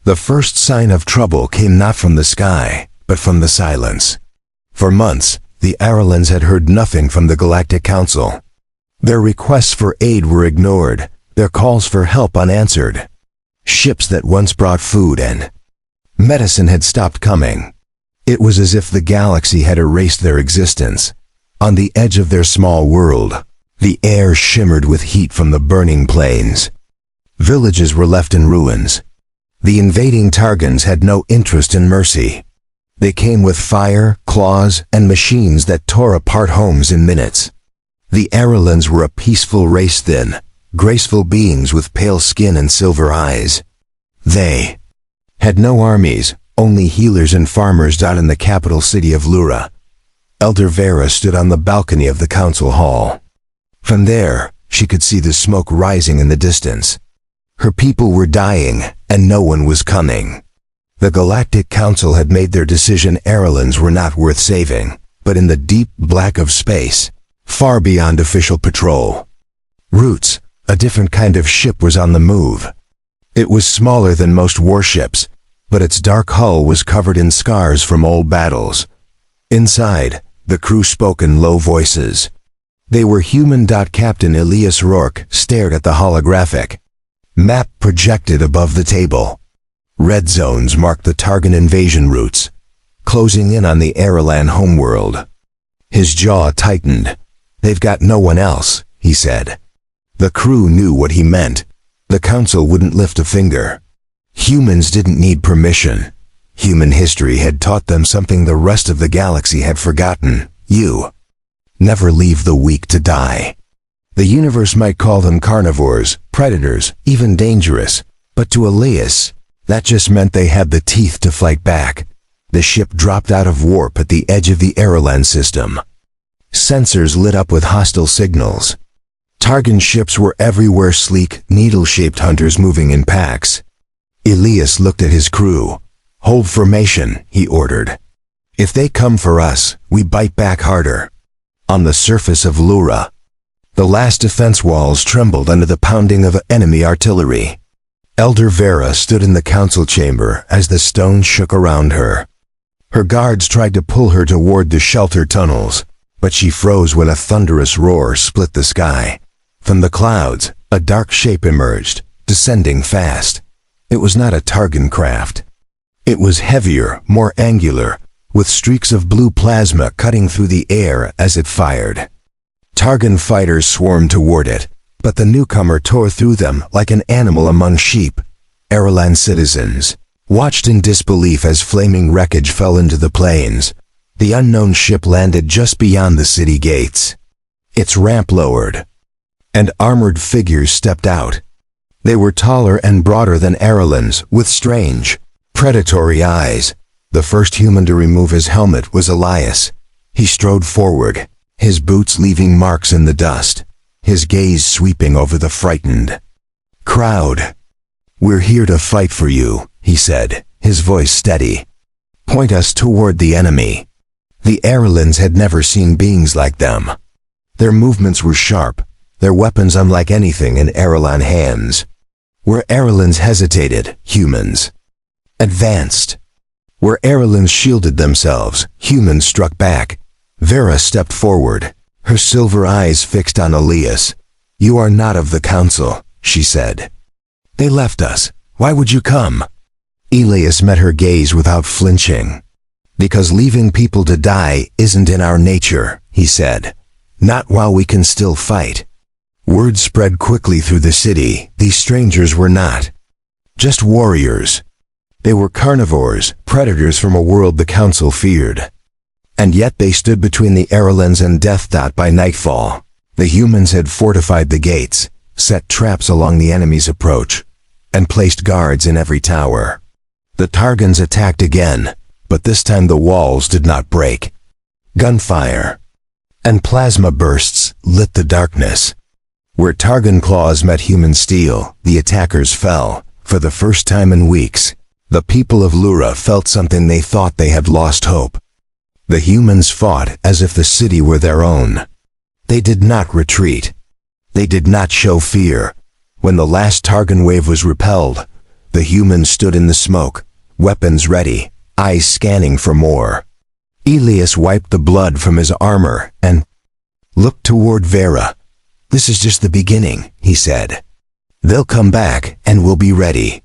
The first sign of trouble came not from the sky, but from the silence. For months, the Arelans had heard nothing from the Galactic Council. Their requests for aid were ignored, their calls for help unanswered. Ships that once brought food and medicine had stopped coming. It was as if the galaxy had erased their existence. On the edge of their small world, the air shimmered with heat from the burning plains. Villages were left in ruins. The invading Targons had no interest in mercy. They came with fire, claws, and machines that tore apart homes in minutes. The Arelans were a peaceful race then, graceful beings with pale skin and silver eyes. They had no armies, only healers and farmers out in the capital city of Lura. Elder Vera stood on the balcony of the council hall. From there, she could see the smoke rising in the distance. Her people were dying, and no one was coming. The Galactic Council had made their decision. Arelans were not worth saving, but in the deep black of space, far beyond official patrol. Roots, a different kind of ship, was on the move. It was smaller than most warships, but its dark hull was covered in scars from old battles. Inside, the crew spoke in low voices. They were human. Captain Elias Rourke stared at the holographic map projected above the table. Red zones marked the Targon invasion routes, closing in on the Arelan homeworld. His jaw tightened. "They've got no one else," he said. The crew knew what he meant. The council wouldn't lift a finger. Humans didn't need permission. Human history had taught them something the rest of the galaxy had forgotten. You never leave the weak to die. The universe might call them carnivores, predators, even dangerous, but to Elias, that just meant they had the teeth to fight back. The ship dropped out of warp at the edge of the Arelan system. Sensors lit up with hostile signals. Targon ships were everywhere, sleek, needle-shaped hunters moving in packs. Elias looked at his crew. "Hold formation," he ordered. "If they come for us, we bite back harder." On the surface of Lura, the last defense walls trembled under the pounding of enemy artillery. Elder Vera stood in the council chamber as the stones shook around her. Her guards tried to pull her toward the shelter tunnels, but she froze when a thunderous roar split the sky. From the clouds, a dark shape emerged, descending fast. It was not a Targon craft. It was heavier, more angular, with streaks of blue plasma cutting through the air as it fired. Targon fighters swarmed toward it, but the newcomer tore through them like an animal among sheep. Arelan citizens watched in disbelief as flaming wreckage fell into the plains. The unknown ship landed just beyond the city gates. Its ramp lowered, and armored figures stepped out. They were taller and broader than Arelans, with strange, predatory eyes. The first human to remove his helmet was Elias. He strode forward, his boots leaving marks in the dust, his gaze sweeping over the frightened crowd. "We're here to fight for you," he said, his voice steady. "Point us toward the enemy." The Arelans had never seen beings like them. Their movements were sharp, their weapons unlike anything in Arelan hands. Where Arelans hesitated, humans advanced. Where Arelans shielded themselves, humans struck back. Vera stepped forward, her silver eyes fixed on Elias. "You are not of the council," she said. "They left us. Why would you come?" Elias met her gaze without flinching. "Because leaving people to die isn't in our nature," he said. "Not while we can still fight." Word spread quickly through the city. These strangers were not just warriors. They were carnivores, predators from a world the council feared. And yet they stood between the Arelans and death. By nightfall, the humans had fortified the gates, set traps along the enemy's approach, and placed guards in every tower. The Targons attacked again, but this time the walls did not break. Gunfire and plasma bursts lit the darkness. Where Targon claws met human steel, the attackers fell. For the first time in weeks, the people of Lura felt something. They thought they had lost hope. The humans fought as if the city were their own. They did not retreat. They did not show fear. When the last Targon wave was repelled, The humans stood in the smoke, weapons ready, eyes scanning for more. Elias wiped the blood from his armor and looked toward Vera. "This is just the beginning," he said. "They'll come back and we'll be ready."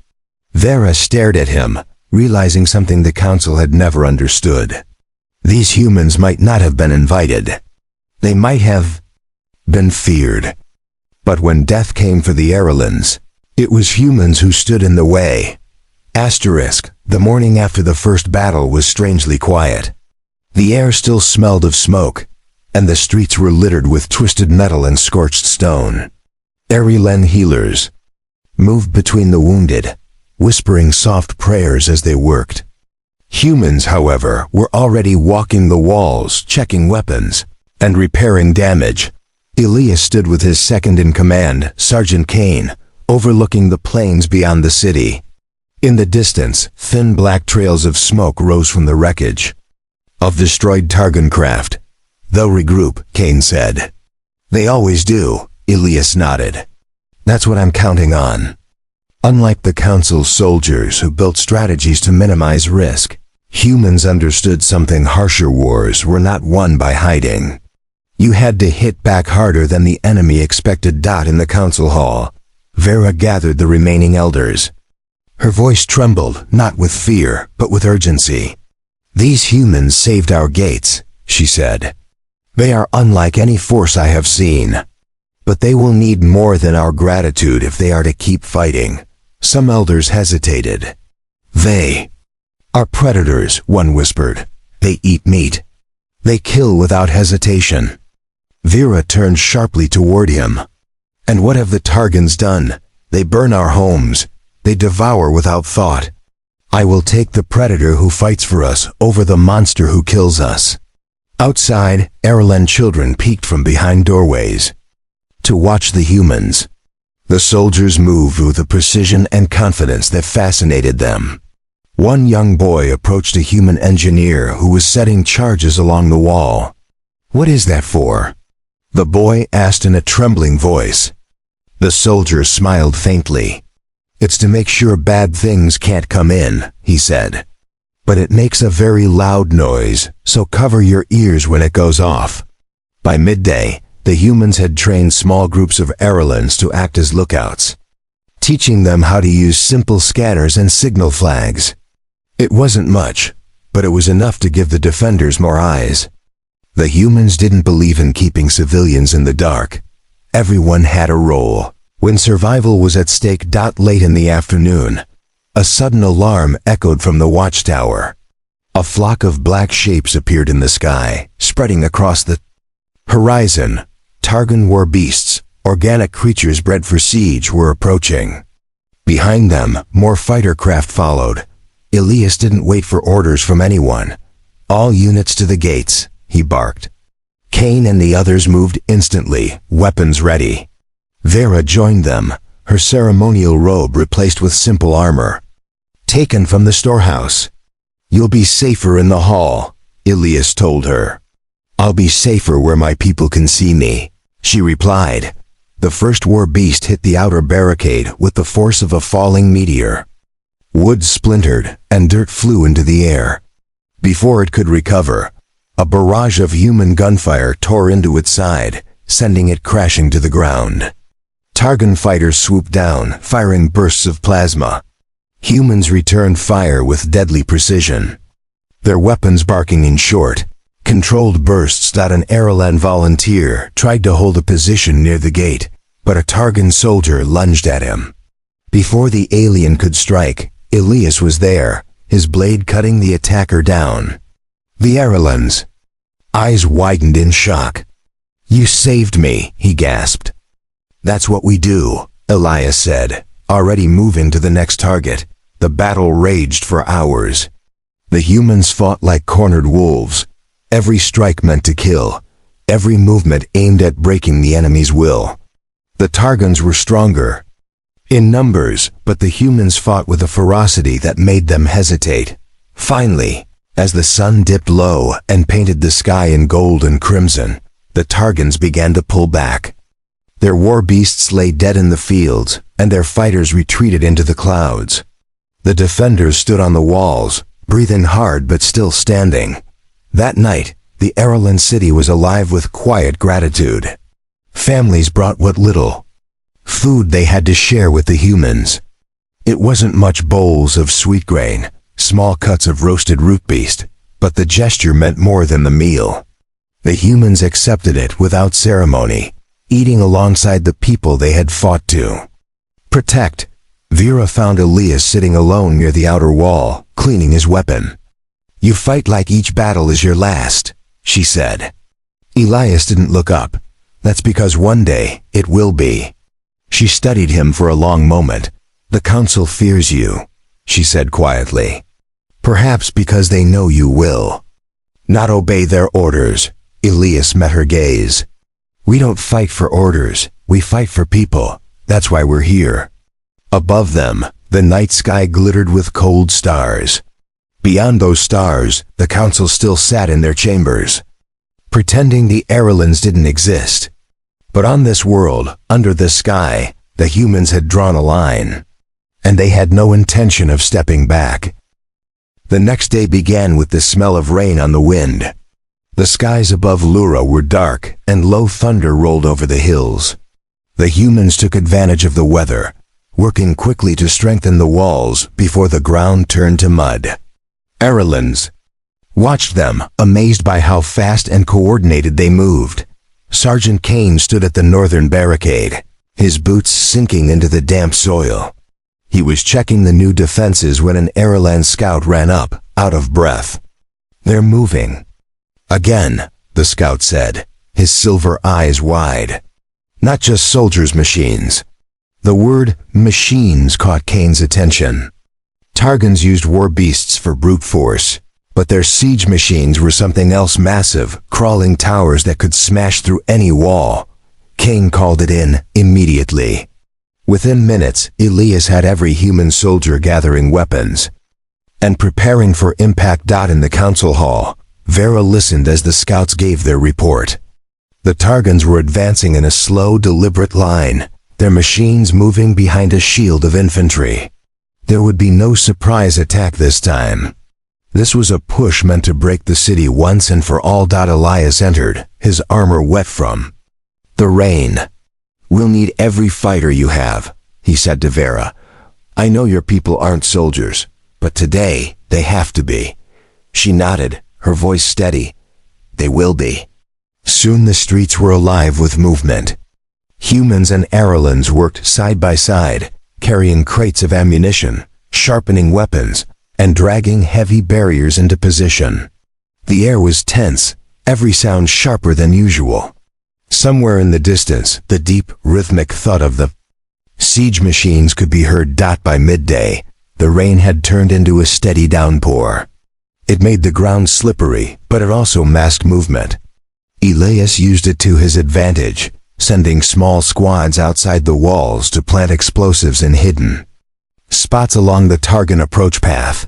Vera stared at him, realizing something the council had never understood. These humans might not have been invited. They might have been feared. But when death came for the Arelans, it was humans who stood in the way. The morning after the first battle was strangely quiet. The air still smelled of smoke, and the streets were littered with twisted metal and scorched stone. Arelan healers moved between the wounded, whispering soft prayers as they worked. Humans, however, were already walking the walls, checking weapons, and repairing damage. Elias stood with his second-in-command, Sergeant Kane, overlooking the plains beyond the city. In the distance, thin black trails of smoke rose from the wreckage of destroyed Targon craft. "They'll regroup," Kane said. "They always do," Elias nodded. "That's what I'm counting on." Unlike the Council's soldiers who built strategies to minimize risk, humans understood something: harsher wars were not won by hiding. You had to hit back harder than the enemy expected. In the council hall, Vera gathered the remaining elders. Her voice trembled, not with fear, but with urgency. "These humans saved our gates," she said. "They are unlike any force I have seen. But they will need more than our gratitude if they are to keep fighting." Some elders hesitated. "They are predators," one whispered. "They eat meat. They kill without hesitation." Vera turned sharply toward him. "And what have the Targons done? They burn our homes. They devour without thought. I will take the predator who fights for us over the monster who kills us." Outside, Arelan children peeked from behind doorways to watch the humans. The soldiers moved with a precision and confidence that fascinated them. One young boy approached a human engineer who was setting charges along the wall. "What is that for?" the boy asked in a trembling voice. The soldier smiled faintly. "It's to make sure bad things can't come in," he said. "But it makes a very loud noise, so cover your ears when it goes off." By midday, the humans had trained small groups of Arelans to act as lookouts, teaching them how to use simple scanners and signal flags. It wasn't much, but it was enough to give the defenders more eyes. The humans didn't believe in keeping civilians in the dark. Everyone had a role. When survival was at stake. Late in the afternoon, a sudden alarm echoed from the watchtower. A flock of black shapes appeared in the sky, spreading across the horizon. Targon warbeasts, organic creatures bred for siege, were approaching. Behind them, more fighter craft followed. Elias didn't wait for orders from anyone. "All units to the gates," he barked. Kane and the others moved instantly, weapons ready. Vera joined them, her ceremonial robe replaced with simple armor, taken from the storehouse. "You'll be safer in the hall," Elias told her. "I'll be safer where my people can see me," she replied. The first war beast hit the outer barricade with the force of a falling meteor. Wood splintered, and dirt flew into the air. Before it could recover, a barrage of human gunfire tore into its side, sending it crashing to the ground. Targon fighters swooped down, firing bursts of plasma. Humans returned fire with deadly precision, their weapons barking in short, controlled bursts. An Arelan volunteer tried to hold a position near the gate, but a Targon soldier lunged at him. Before the alien could strike, Elias was there, his blade cutting the attacker down. The Arelans' eyes widened in shock. "You saved me," he gasped. "That's what we do," Elias said, already moving to the next target. The battle raged for hours. The humans fought like cornered wolves, every strike meant to kill, every movement aimed at breaking the enemy's will. The Targons were stronger in numbers, but the humans fought with a ferocity that made them hesitate. Finally, as the sun dipped low and painted the sky in gold and crimson, the Targons began to pull back. Their war beasts lay dead in the fields, and their fighters retreated into the clouds. The defenders stood on the walls, breathing hard but still standing. That night, the Arelan city was alive with quiet gratitude. Families brought what little food they had to share with the humans. It wasn't much bowls of sweet grain, small cuts of roasted root beast, but the gesture meant more than the meal. The humans accepted it without ceremony, eating alongside the people they had fought to protect. Vera found Elias sitting alone near the outer wall, cleaning his weapon. "You fight like each battle is your last," she said. Elias didn't look up. "That's because one day, it will be." She studied him for a long moment. "The council fears you," she said quietly. "Perhaps because they know you will not obey their orders." Elias met her gaze. "We don't fight for orders, we fight for people. That's why we're here." Above them, the night sky glittered with cold stars. Beyond those stars, the council still sat in their chambers, pretending the Arelans didn't exist. But on this world, under the sky, the humans had drawn a line, and they had no intention of stepping back. The next day began with the smell of rain on the wind. The skies above Lura were dark, and low thunder rolled over the hills. The humans took advantage of the weather, working quickly to strengthen the walls before the ground turned to mud. Arelans watched them, amazed by how fast and coordinated they moved. Sergeant Kane stood at the northern barricade, his boots sinking into the damp soil. He was checking the new defenses when an Arelan scout ran up, out of breath. "They're moving again," the scout said, his silver eyes wide. "Not just soldiers' machines." The word machines caught Kane's attention. Targons used warbeasts for brute force, but their siege machines were something else massive, crawling towers that could smash through any wall. Kane called it in immediately. Within minutes, Elias had every human soldier gathering weapons and preparing for impact. In the council hall, Vera listened as the scouts gave their report. The Targons were advancing in a slow, deliberate line, their machines moving behind a shield of infantry. There would be no surprise attack this time. This was a push meant to break the city once and for all. Elias entered, his armor wet from the rain. "We'll need every fighter you have," he said to Vera. "I know your people aren't soldiers, but today they have to be." She nodded, her voice steady. "They will be." Soon the streets were alive with movement. Humans and Arelans worked side by side, carrying crates of ammunition, sharpening weapons, and dragging heavy barriers into position. The air was tense, every sound sharper than usual. Somewhere in the distance, the deep, rhythmic thud of the siege machines could be heard. By midday, the rain had turned into a steady downpour. It made the ground slippery, but it also masked movement. Elias used it to his advantage, sending small squads outside the walls to plant explosives in hidden spots along the Targon approach path.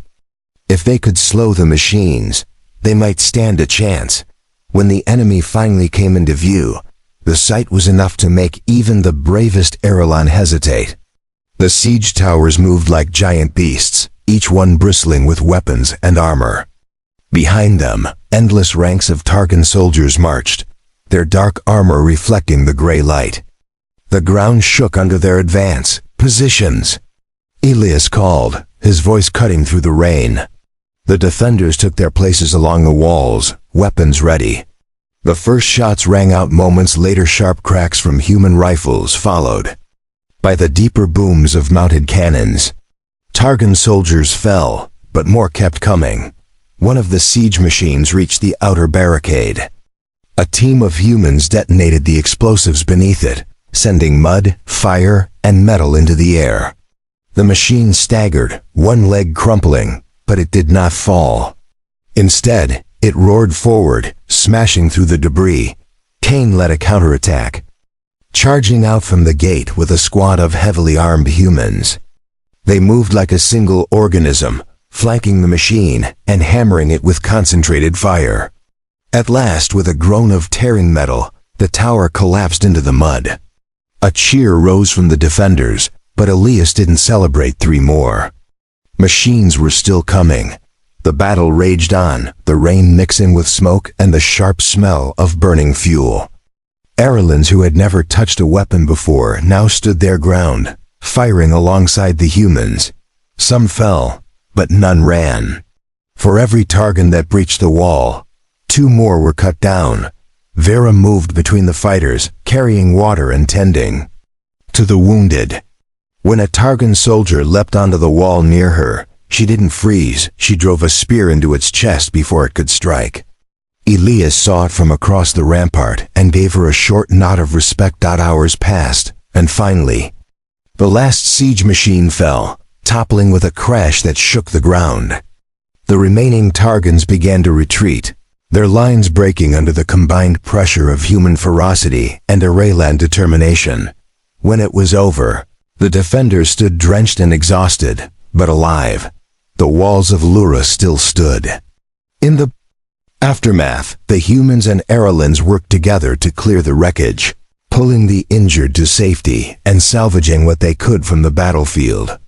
If they could slow the machines, they might stand a chance. When the enemy finally came into view, the sight was enough to make even the bravest Arelan hesitate. The siege towers moved like giant beasts, each one bristling with weapons and armor. Behind them, endless ranks of Targon soldiers marched, their dark armor reflecting the gray light. The ground shook under their advance. "Positions!" Elias called, his voice cutting through the rain. The defenders took their places along the walls, weapons ready. The first shots rang out moments later. Sharp cracks from human rifles followed by the deeper booms of mounted cannons. Targon soldiers fell, but more kept coming. One of the siege machines reached the outer barricade. A team of humans detonated the explosives beneath it, sending mud, fire, and metal into the air. The machine staggered, one leg crumpling, but it did not fall. Instead, it roared forward, smashing through the debris. Kane led a counterattack, charging out from the gate with a squad of heavily armed humans. They moved like a single organism, flanking the machine and hammering it with concentrated fire. At last, with a groan of tearing metal, the tower collapsed into the mud. A cheer rose from the defenders, but Elias didn't celebrate 3 more. Machines were still coming. The battle raged on, the rain mixing with smoke and the sharp smell of burning fuel. Arelans who had never touched a weapon before now stood their ground, firing alongside the humans. Some fell, but none ran. For every Targon that breached the wall, 2 more were cut down. Vera moved between the fighters, carrying water and tending to the wounded. When a Targon soldier leapt onto the wall near her, she didn't freeze, she drove a spear into its chest before it could strike. Elias saw it from across the rampart and gave her a short nod of respect. Hours passed, and finally, the last siege machine fell, toppling with a crash that shook the ground. The remaining Targons began to retreat, their lines breaking under the combined pressure of human ferocity and Arelan determination. When it was over, the defenders stood drenched and exhausted, but alive. The walls of Lura still stood. In the aftermath, the humans and Arelans worked together to clear the wreckage, pulling the injured to safety and salvaging what they could from the battlefield.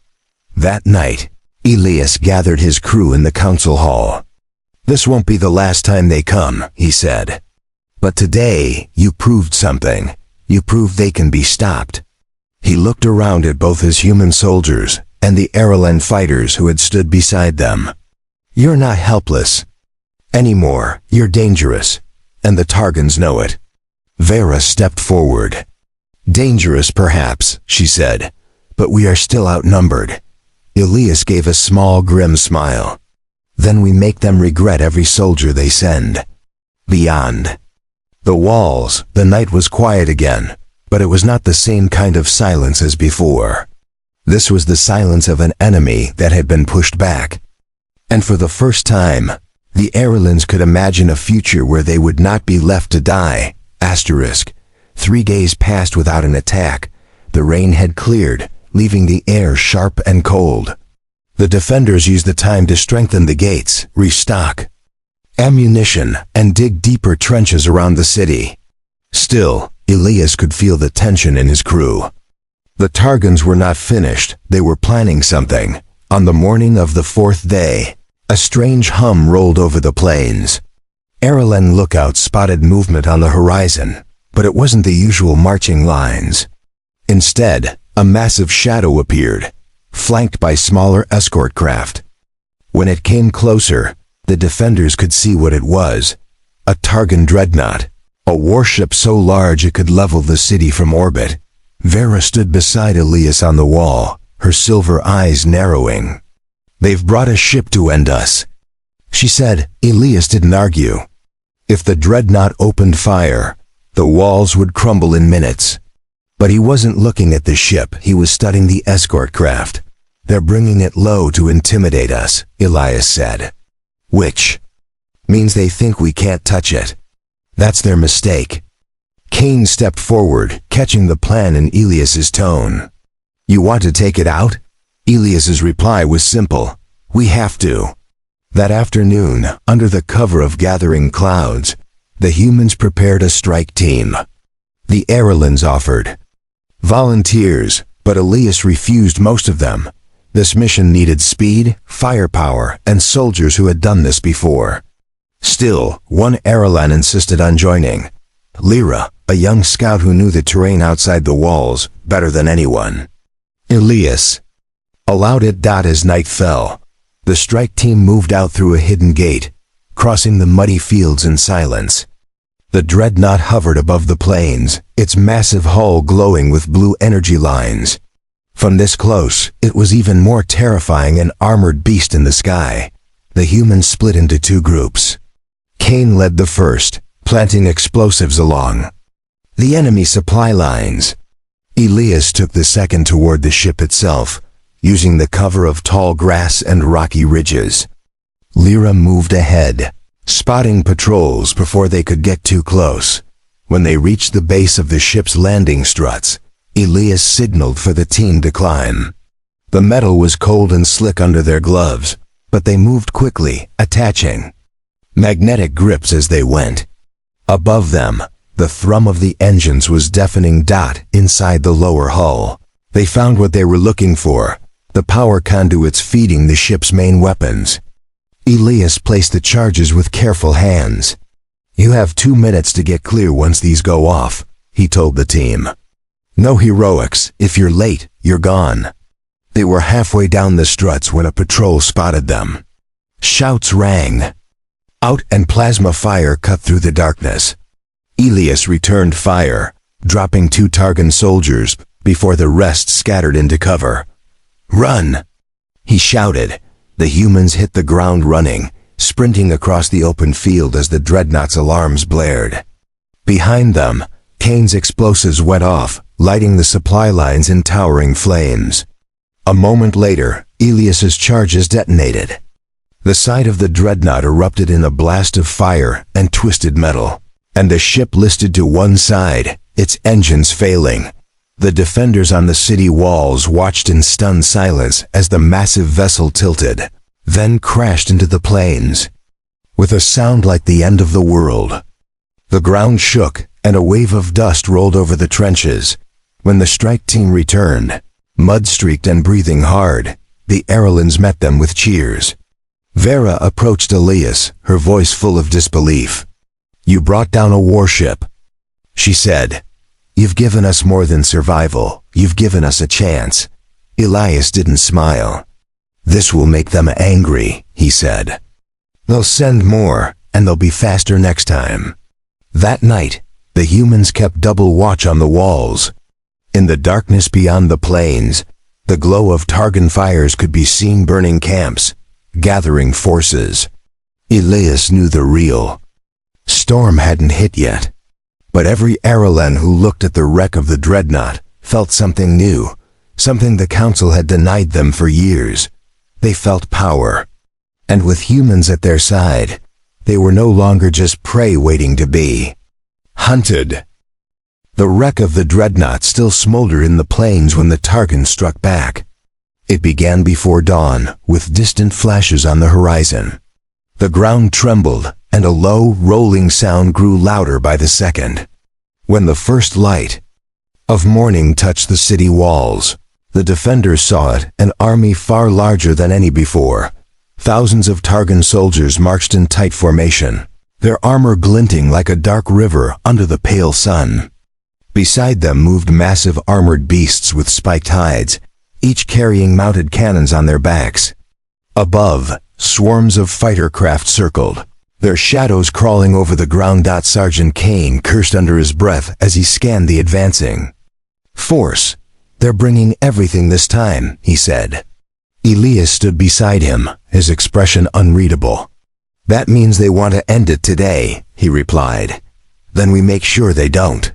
That night, Elias gathered his crew in the council hall. "This won't be the last time they come," he said. "But today, you proved something. You proved they can be stopped." He looked around at both his human soldiers and the Arelan fighters who had stood beside them. "You're not helpless anymore, you're dangerous, and the Targons know it." Vera stepped forward. "Dangerous perhaps," she said, "but we are still outnumbered." Elias gave a small grim smile. "Then we make them regret every soldier they send." Beyond the walls, the night was quiet again, but it was not the same kind of silence as before. This was the silence of an enemy that had been pushed back. And for the first time, the Arelans could imagine a future where they would not be left to die. 3 days passed without an attack. The rain had cleared, leaving the air sharp and cold. The defenders used the time to strengthen the gates, restock ammunition, and dig deeper trenches around the city. Still, Elias could feel the tension in his crew. The Targons were not finished, they were planning something. On the morning of the 4th day, a strange hum rolled over the plains. Arelan lookouts spotted movement on the horizon, but it wasn't the usual marching lines. Instead, a massive shadow appeared, flanked by smaller escort craft. When it came closer, the defenders could see what it was: a Targon dreadnought, a warship so large it could level the city from orbit. Vera stood beside Elias on the wall, her silver eyes narrowing. "They've brought a ship to end us," she said. Elias didn't argue. If the dreadnought opened fire, the walls would crumble in minutes. But he wasn't looking at the ship, he was studying the escort craft. "They're bringing it low to intimidate us," Elias said. "Which means they think we can't touch it. That's their mistake." Kane stepped forward, catching the plan in Elias's tone. "You want to take it out?" Elias's reply was simple: "We have to." That afternoon, under the cover of gathering clouds, the humans prepared a strike team. The Arelans offered volunteers, but Elias refused most of them. This mission needed speed, firepower, and soldiers who had done this before. Still, one Arelan insisted on joining: Lyra, a young scout who knew the terrain outside the walls better than anyone. Elias allowed it. As night fell, the strike team moved out through a hidden gate, crossing the muddy fields in silence. The dreadnought hovered above the plains, its massive hull glowing with blue energy lines. From this close, it was even more terrifying, an armored beast in the sky. The humans split into 2 groups. Kane led the first, planting explosives along the enemy supply lines. Elias took the second toward the ship itself, using the cover of tall grass and rocky ridges. Lyra moved ahead, spotting patrols before they could get too close. When they reached the base of the ship's landing struts, Elias signaled for the team to climb. The metal was cold and slick under their gloves, but they moved quickly, attaching magnetic grips as they went. Above them, the thrum of the engines was deafening. Inside the lower hull, they found what they were looking for: the power conduits feeding the ship's main weapons. Elias placed the charges with careful hands. "You have 2 minutes to get clear once these go off," he told the team. "No heroics. If you're late, you're gone." They were halfway down the struts when a patrol spotted them. Shouts rang out and plasma fire cut through the darkness. Elias returned fire, dropping 2 Targon soldiers before the rest scattered into cover. "Run!" he shouted. The humans hit the ground running, sprinting across the open field as the dreadnought's alarms blared. Behind them, Kane's explosives went off, lighting the supply lines in towering flames. A moment later, Elias's charges detonated. The side of the dreadnought erupted in a blast of fire and twisted metal, and the ship listed to one side, its engines failing. The defenders on the city walls watched in stunned silence as the massive vessel tilted, then crashed into the plains. With a sound like the end of the world, the ground shook and a wave of dust rolled over the trenches. When the strike team returned, mud-streaked and breathing hard, the Arelans met them with cheers. Vera approached Elias, her voice full of disbelief. "You brought down a warship," she said. "You've given us more than survival. You've given us a chance." Elias didn't smile. "This will make them angry," he said. "They'll send more, and they'll be faster next time." That night, the humans kept double watch on the walls. In the darkness beyond the plains, the glow of Targon fires could be seen burning camps, gathering forces. Elias knew the real storm hadn't hit yet. But every Arelan who looked at the wreck of the dreadnought felt something new, something the Council had denied them for years. They felt power. And with humans at their side, they were no longer just prey waiting to be hunted. The wreck of the dreadnought still smoldered in the plains when the Targons struck back. It began before dawn, with distant flashes on the horizon. The ground trembled, and a low, rolling sound grew louder by the second. When the first light of morning touched the city walls, the defenders saw it, an army far larger than any before. Thousands of Targon soldiers marched in tight formation, their armor glinting like a dark river under the pale sun. Beside them moved massive armored beasts with spiked hides, each carrying mounted cannons on their backs. Above, swarms of fighter craft circled, their shadows crawling over the ground. Sergeant Kane cursed under his breath as he scanned the advancing force. "They're bringing everything this time," he said. Elias stood beside him, his expression unreadable. "That means they want to end it today," he replied. "Then we make sure they don't."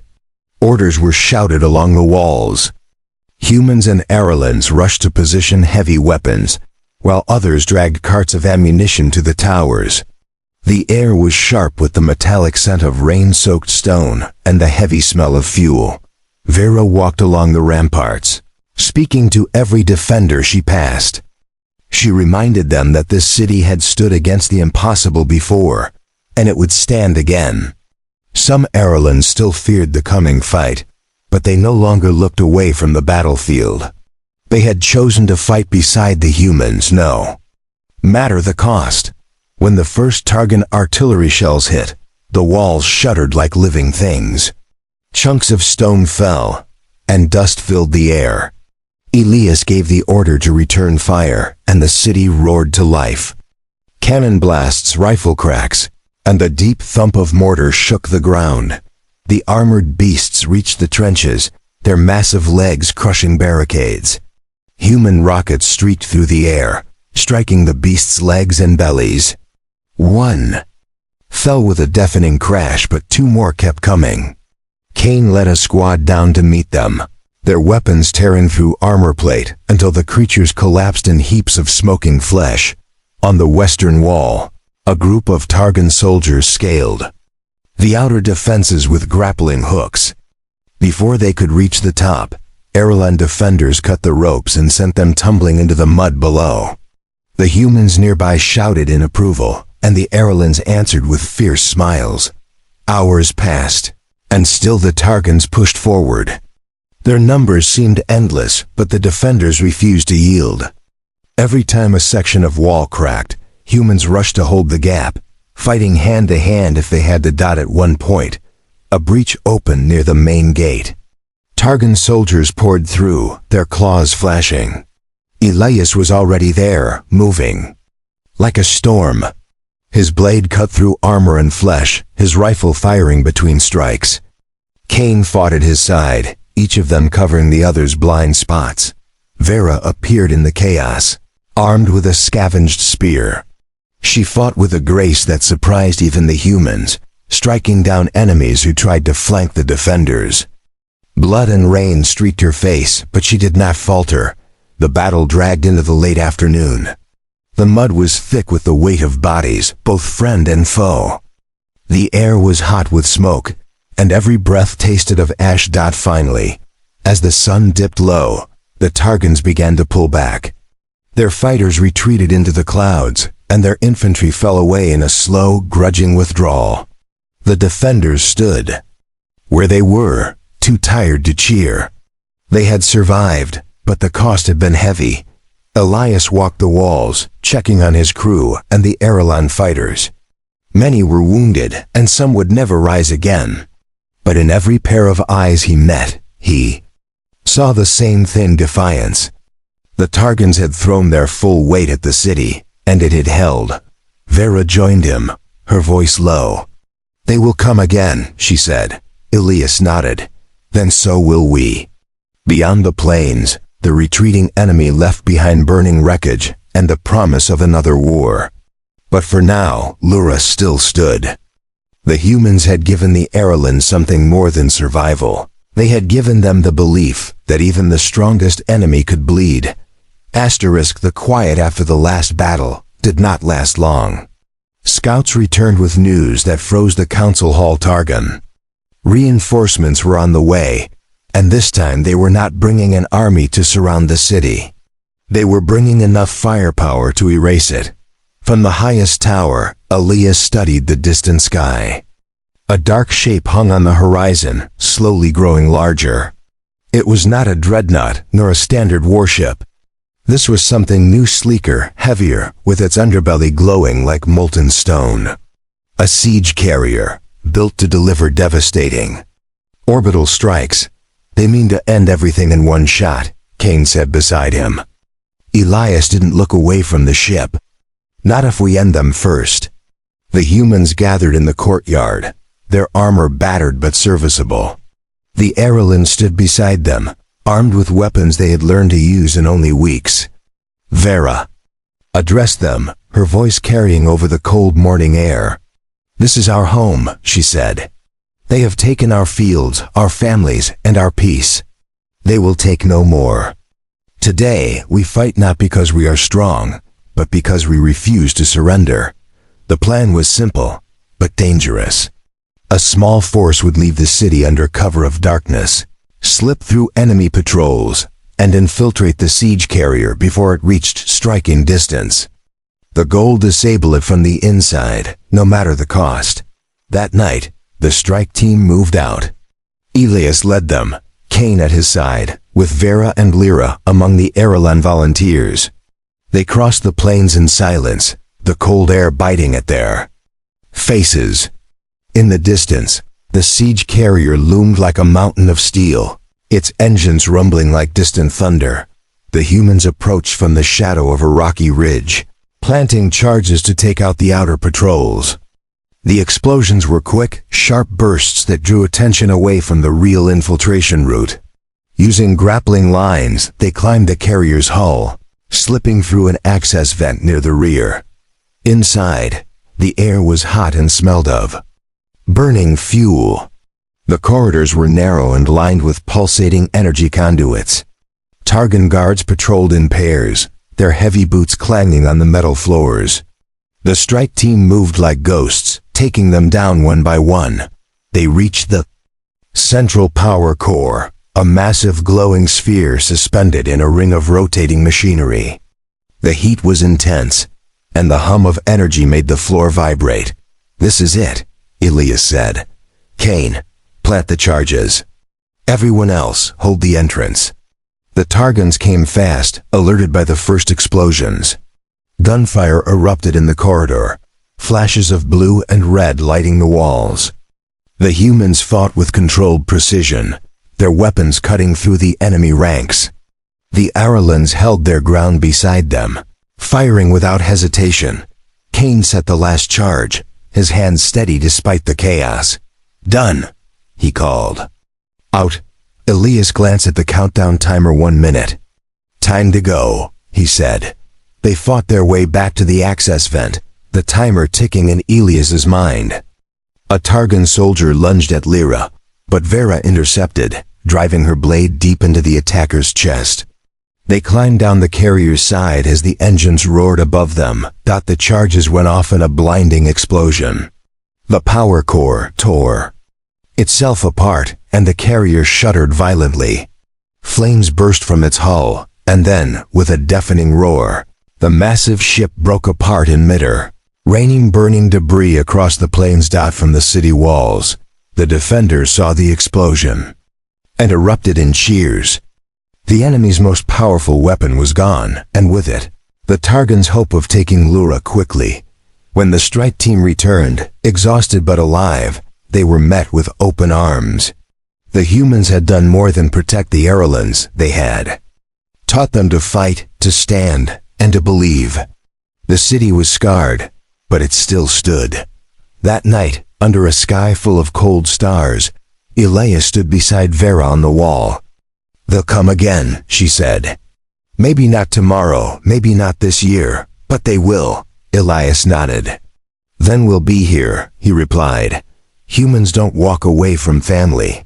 Orders were shouted along the walls. Humans and Arelans rushed to position heavy weapons, while others dragged carts of ammunition to the towers. The air was sharp with the metallic scent of rain-soaked stone and the heavy smell of fuel. Vera walked along the ramparts, speaking to every defender she passed. She reminded them that this city had stood against the impossible before, and it would stand again. Some Arelans still feared the coming fight, but they no longer looked away from the battlefield. They had chosen to fight beside the humans, no matter the cost. When the first Targon artillery shells hit, the walls shuddered like living things. Chunks of stone fell, and dust filled the air. Elias gave the order to return fire, and the city roared to life. Cannon blasts, rifle cracks, and the deep thump of mortar shook the ground. The armored beasts reached the trenches, their massive legs crushing barricades. Human rockets streaked through the air, striking the beasts' legs and bellies. One fell with a deafening crash, but 2 more kept coming. Kane led a squad down to meet them, their weapons tearing through armor plate until the creatures collapsed in heaps of smoking flesh. On the western wall, a group of Targon soldiers scaled the outer defenses with grappling hooks. Before they could reach the top, Arelan defenders cut the ropes and sent them tumbling into the mud below. The humans nearby shouted in approval, and the Arelans answered with fierce smiles. Hours passed, and still the Targons pushed forward. Their numbers seemed endless, but the defenders refused to yield. Every time a section of wall cracked, humans rushed to hold the gap, fighting hand to hand if they had to dot at one point. A breach opened near the main gate. Targon soldiers poured through, their claws flashing. Elias was already there, moving. Like a storm. His blade cut through armor and flesh, his rifle firing between strikes. Cain fought at his side, each of them covering the other's blind spots. Vera appeared in the chaos, armed with a scavenged spear. She fought with a grace that surprised even the humans, striking down enemies who tried to flank the defenders. Blood and rain streaked her face, but she did not falter. The battle dragged into the late afternoon. The mud was thick with the weight of bodies, both friend and foe. The air was hot with smoke, and every breath tasted of ash. Finally, as the sun dipped low, the Targons began to pull back. Their fighters retreated into the clouds, and their infantry fell away in a slow, grudging withdrawal. The defenders stood where they were, too tired to cheer. They had survived, but the cost had been heavy. Elias walked the walls, checking on his crew and the Arelan fighters. Many were wounded, and some would never rise again. But in every pair of eyes he met, he saw the same thing: defiance. The Targons had thrown their full weight at the city, and it had held. Vera joined him, her voice low. "They will come again," she said. Elias nodded. "Then so will we." Beyond the plains, the retreating enemy left behind burning wreckage and the promise of another war. But for now, Lura still stood. The humans had given the Arelans something more than survival. They had given them the belief that even the strongest enemy could bleed. The quiet after the last battle did not last long. Scouts returned with news that froze the council hall. Targon. Reinforcements were on the way, and this time they were not bringing an army to surround the city. They were bringing enough firepower to erase it. From the highest tower, Elias studied the distant sky. A dark shape hung on the horizon, slowly growing larger. It was not a dreadnought, nor a standard warship. This was something new, sleeker, heavier, with its underbelly glowing like molten stone. A siege carrier, built to deliver devastating orbital strikes. "They mean to end everything in one shot," Cain said beside him. Elias didn't look away from the ship. "Not if we end them first." The humans gathered in the courtyard, their armor battered but serviceable. The Arelans stood beside them, armed with weapons they had learned to use in only weeks. Vera addressed them, her voice carrying over the cold morning air. "This is our home," she said. "They have taken our fields, our families, and our peace. They will take no more. Today, we fight not because we are strong, but because we refuse to surrender." The plan was simple, but dangerous. A small force would leave the city under cover of darkness, slip through enemy patrols, and infiltrate the siege carrier before it reached striking distance. The goal: disable it from the inside, no matter the cost. That night, the strike team moved out. Elias led them, Cain at his side, with Vera and Lyra among the Arelan volunteers. They crossed the plains in silence, the cold air biting at their faces. In the distance, the siege carrier loomed like a mountain of steel, its engines rumbling like distant thunder. The humans approached from the shadow of a rocky ridge, planting charges to take out the outer patrols. The explosions were quick, sharp bursts that drew attention away from the real infiltration route. Using grappling lines, they climbed the carrier's hull, slipping through an access vent near the rear. Inside, the air was hot and smelled of burning fuel. The corridors were narrow and lined with pulsating energy conduits. Targon guards patrolled in pairs, their heavy boots clanging on the metal floors. The strike team moved like ghosts, taking them down one by one. They reached the central power core, a massive glowing sphere suspended in a ring of rotating machinery. The heat was intense, and the hum of energy made the floor vibrate. "This is it," Elias said. "Cain, plant the charges." Everyone else hold the entrance. The Targons came fast, alerted by the first explosions. Gunfire erupted in the corridor, flashes of blue and red lighting the walls. The humans fought with controlled precision, their weapons cutting through the enemy ranks. The Arelans held their ground beside them, firing without hesitation. Cain set the last charge, his hands steady despite the chaos. "Done," he called. Out. Elias glanced at the countdown timer. 1 minute. "Time to go," he said. They fought their way back to the access vent, the timer ticking in Elias's mind. A Targon soldier lunged at Lyra, but Vera intercepted, driving her blade deep into the attacker's chest. They climbed down the carrier's side as the engines roared above them. The charges went off in a blinding explosion. The power core tore itself apart, and the carrier shuddered violently. Flames burst from its hull, and then, with a deafening roar, the massive ship broke apart in midair, raining burning debris across the plains. From the city walls, the defenders saw the explosion and erupted in cheers. The enemy's most powerful weapon was gone, and with it, the Targons' hope of taking Lyra quickly. When the strike team returned, exhausted but alive, they were met with open arms. The humans had done more than protect the Arelans. They had taught them to fight, to stand, and to believe. The city was scarred, but it still stood. That night, under a sky full of cold stars, Elias stood beside Vera on the wall. "They'll come again," she said. "Maybe not tomorrow, maybe not this year, but they will." Elias nodded. "Then we'll be here," he replied. "Humans don't walk away from family."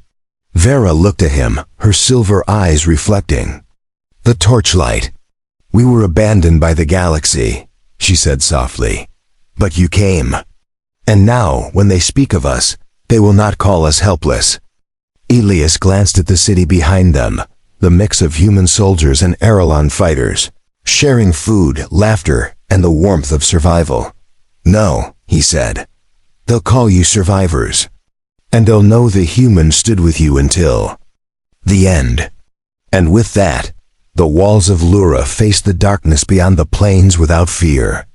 Vera looked at him, her silver eyes reflecting the torchlight. "We were abandoned by the galaxy," she said softly. "But you came. And now, when they speak of us, they will not call us helpless." Elias glanced at the city behind them, the mix of human soldiers and Arelan fighters, sharing food, laughter, and the warmth of survival. "No," he said. "They'll call you survivors. And they'll know the humans stood with you until the end." And with that, the walls of Lyra faced the darkness beyond the plains without fear.